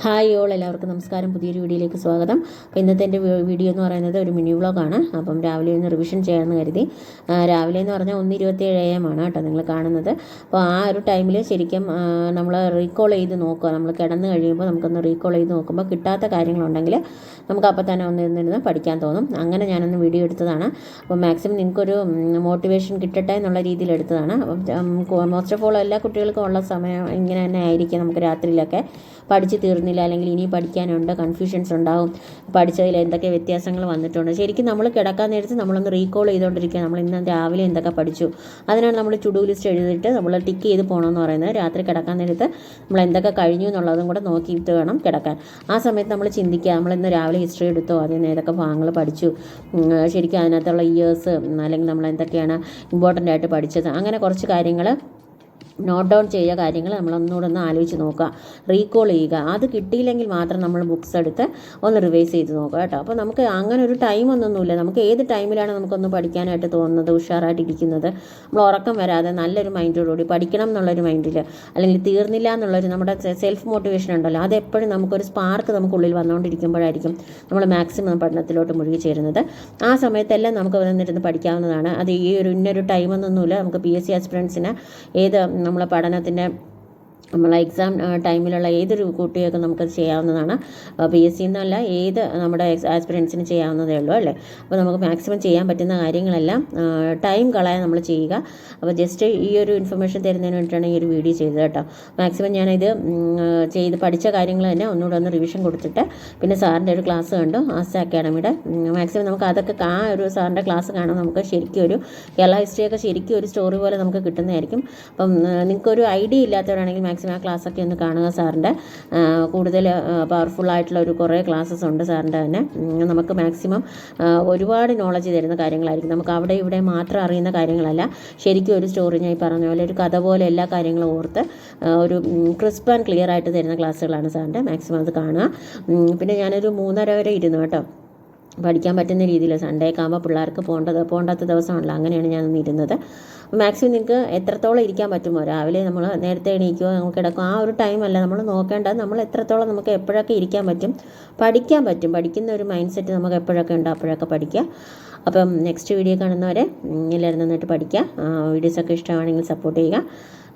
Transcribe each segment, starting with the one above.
Hi all, എല്ലാവർക്കും നമസ്കാരം. പുതിയൊരു വീഡിയോയിലേക്ക് സ്വാഗതം. അപ്പോൾ ഇന്നത്തെ എൻ്റെ വീഡിയോ എന്ന് പറയുന്നത് ഒരു മിനി വ്ളോഗാണ്. അപ്പം രാവിലെ ഒന്ന് റിവിഷൻ ചെയ്യാമെന്ന് കരുതി. രാവിലെ എന്ന് പറഞ്ഞാൽ 1:27 AM ആണ് കേട്ടോ നിങ്ങൾ കാണുന്നത്. അപ്പോൾ ആ ഒരു ടൈമിൽ ശരിക്കും നമ്മൾ റീകോൾ ചെയ്ത് നോക്കുക. നമ്മൾ കിടന്ന് കഴിയുമ്പോൾ നമുക്കൊന്ന് റീകോൾ ചെയ്ത് നോക്കുമ്പോൾ കിട്ടാത്ത കാര്യങ്ങളുണ്ടെങ്കിൽ നമുക്ക് അപ്പോൾ തന്നെ ഒന്നിരുന്ന് പഠിക്കാൻ തോന്നും. അങ്ങനെ ഞാനൊന്ന് വീഡിയോ എടുത്തതാണ്. അപ്പോൾ മാക്സിമം നിങ്ങൾക്കൊരു മോട്ടിവേഷൻ കിട്ടട്ടെ എന്നുള്ള രീതിയിൽ എടുത്തതാണ്. അപ്പം മോസ്റ്റ് ഓഫ് ഓൾ എല്ലാ കുട്ടികൾക്കും ഉള്ള സമയം ഇങ്ങനെ തന്നെ ആയിരിക്കും. നമുക്ക് രാത്രിയിലൊക്കെ പഠിച്ച് തീർന്നില്ല, അല്ലെങ്കിൽ ഇനി പഠിക്കാനുണ്ട്, കൺഫ്യൂഷൻസ് ഉണ്ടാവും, പഠിച്ചതിൽ എന്തൊക്കെ വ്യത്യാസങ്ങൾ വന്നിട്ടുണ്ട്. ശരിക്കും നമ്മൾ കിടക്കാൻ നേരത്ത് നമ്മളൊന്ന് റീകോൾ ചെയ്തുകൊണ്ടിരിക്കുക. നമ്മൾ ഇന്ന് രാവിലെ എന്തൊക്കെ പഠിച്ചു, അതിനാണ് നമ്മൾ ടു ഡു ലിസ്റ്റ് എഴുതിയിട്ട് നമ്മൾ ടിക്ക് ചെയ്ത് പോകണമെന്ന് പറയുന്നത്. രാത്രി കിടക്കാൻ നേരത്ത് നമ്മൾ എന്തൊക്കെ കഴിഞ്ഞു എന്നുള്ളതും കൂടെ നോക്കിയിട്ട് വേണം കിടക്കാൻ. ആ സമയത്ത് നമ്മൾ ചിന്തിക്കുക, നമ്മൾ ഇന്ന് രാവിലെ ഹിസ്റ്ററി എടുത്തോ, അതിന് ഏതൊക്കെ ഭാഗങ്ങൾ പഠിച്ചു, ശരിക്കും അതിനകത്തുള്ള ഇയേഴ്സ്, അല്ലെങ്കിൽ നമ്മൾ എന്തൊക്കെയാണ് ഇമ്പോർട്ടൻ്റ് ആയിട്ട് പഠിച്ചത്, അങ്ങനെ കുറച്ച് കാര്യങ്ങൾ നോട്ട് ഡൗൺ ചെയ്യുക. കാര്യങ്ങൾ നമ്മളൊന്നുകൂടെ ഒന്ന് ആലോചിച്ച് നോക്കുക, റീകോൾ ചെയ്യുക. അത് കിട്ടിയില്ലെങ്കിൽ മാത്രം നമ്മൾ ബുക്സ് എടുത്ത് ഒന്ന് റിവൈസ് ചെയ്ത് നോക്കുക കേട്ടോ. അപ്പോൾ നമുക്ക് അങ്ങനെ ഒരു ടൈമൊന്നുമില്ല. നമുക്ക് ഏത് ടൈമിലാണ് നമുക്കൊന്ന് പഠിക്കാനായിട്ട് തോന്നുന്നത്, ഉഷാറായിട്ടിരിക്കുന്നത്, നമ്മൾ ഉറക്കം വരാതെ നല്ലൊരു മൈൻഡോടുകൂടി പഠിക്കണം എന്നുള്ളൊരു മൈൻഡിൽ, അല്ലെങ്കിൽ തീർന്നില്ല എന്നുള്ളൊരു നമ്മുടെ സെൽഫ് മോട്ടിവേഷൻ ഉണ്ടല്ലോ, അതെപ്പോഴും നമുക്കൊരു സ്പാർക്ക് നമുക്കുള്ളിൽ വന്നുകൊണ്ടിരിക്കുമ്പോഴായിരിക്കും നമ്മൾ മാക്സിമം പഠനത്തിലോട്ട് മുഴുകി ചേരുന്നത്. ആ സമയത്തെല്ലാം നമുക്ക് വന്നിരുന്ന് പഠിക്കാവുന്നതാണ്. അത് ഈ ഒരു ഇന്നൊരു ടൈമൊന്നുമില്ല. നമുക്ക് PSC ആസ്പിറൻസിന് ഏത് നമ്മളെ പഠനത്തിൻ്റെ നമ്മളെ എക്സാം ടൈമിലുള്ള ഏതൊരു കുട്ടിയൊക്കെ നമുക്കത് ചെയ്യാവുന്നതാണ്. PSC എന്നല്ല, ഏത് നമ്മുടെ ആസ്പിറൻസിന് ചെയ്യാവുന്നതേ ഉള്ളൂ അല്ലേ. അപ്പോൾ നമുക്ക് മാക്സിമം ചെയ്യാൻ പറ്റുന്ന കാര്യങ്ങളെല്ലാം ടൈം കളയാൻ നമ്മൾ ചെയ്യുക. അപ്പോൾ ജസ്റ്റ് ഈ ഒരു ഇൻഫർമേഷൻ തരുന്നതിന് വേണ്ടിയിട്ടാണ് ഈ ഒരു വീഡിയോ ചെയ്തത് കേട്ടോ. മാക്സിമം ഞാനിത് ചെയ്ത് പഠിച്ച കാര്യങ്ങൾ തന്നെ ഒന്നുകൂടെ ഒന്ന് റിവിഷൻ കൊടുത്തിട്ട്, പിന്നെ സാറിൻ്റെ ഒരു ക്ലാസ് കണ്ടു, ആസ്റ്റ അക്കാഡമിയുടെ. മാക്സിമം നമുക്ക് അതൊക്കെ ആ ഒരു സാറിൻ്റെ ക്ലാസ് കാണുമ്പോൾ നമുക്ക് ശരിക്കും ഒരു കേരള ഹിസ്റ്ററിയൊക്കെ ശരിക്കും ഒരു സ്റ്റോറി പോലെ നമുക്ക് കിട്ടുന്നതായിരിക്കും. അപ്പം നിങ്ങൾക്കൊരു ഐഡിയ ഇല്ലാത്തവരാണെങ്കിൽ മാക്സിമം ആ ക്ലാസ്സൊക്കെ ഒന്ന് കാണുക. സാറിൻ്റെ കൂടുതൽ പവർഫുള്ളായിട്ടുള്ള കുറേ ക്ലാസ്സസ് ഉണ്ട് സാറിൻ്റെ തന്നെ. നമുക്ക് മാക്സിമം ഒരുപാട് നോളജ് തരുന്ന കാര്യങ്ങളായിരിക്കും. നമുക്ക് അവിടെ ഇവിടെ മാത്രം അറിയുന്ന കാര്യങ്ങളല്ല, ശരിക്കും ഒരു സ്റ്റോറി, ഞാൻ ഈ പറഞ്ഞ പോലെ ഒരു കഥ പോലെ എല്ലാ കാര്യങ്ങളും ഓർത്ത് ഒരു ക്രിസ്പ് ആൻഡ് ക്ലിയർ ആയിട്ട് തരുന്ന ക്ലാസ്സുകളാണ് സാറിൻ്റെ. മാക്സിമം അത് കാണുക. പിന്നെ ഞാനൊരു 3:30 വരെ ഇരുന്നു കേട്ടോ, പഠിക്കാൻ പറ്റുന്ന രീതിയിൽ. സൺഡേ ഒക്കെ ആകുമ്പോൾ പിള്ളേർക്ക് പോകണ്ടാത്ത ദിവസമാണല്ലോ, അങ്ങനെയാണ് ഞാൻ ഇരുന്നത്. മാക്സിമം നിങ്ങൾക്ക് എത്രത്തോളം ഇരിക്കാൻ പറ്റുമോ, രാവിലെ നമ്മൾ നേരത്തെ എണീക്കുകയോ നമുക്ക് കിടക്കും, ആ ഒരു ടൈമല്ല നമ്മൾ നോക്കേണ്ടത്. നമ്മൾ എത്രത്തോളം നമുക്ക് എപ്പോഴൊക്കെ ഇരിക്കാൻ പറ്റും, പഠിക്കാൻ പറ്റും, പഠിക്കുന്ന ഒരു മൈൻഡ് സെറ്റ് നമുക്ക് എപ്പോഴൊക്കെ ഉണ്ട് അപ്പോഴൊക്കെ പഠിക്കുക. അപ്പം നെക്സ്റ്റ് വീഡിയോ കാണുന്നവരെ എല്ലാവരും നന്നായിട്ട് പഠിക്കുക. വീഡിയോസൊക്കെ ഇഷ്ടമാണെങ്കിൽ സപ്പോർട്ട് ചെയ്യുക.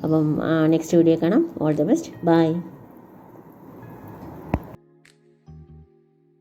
അപ്പം നെക്സ്റ്റ് വീഡിയോ കാണാം. All the best. ബൈ.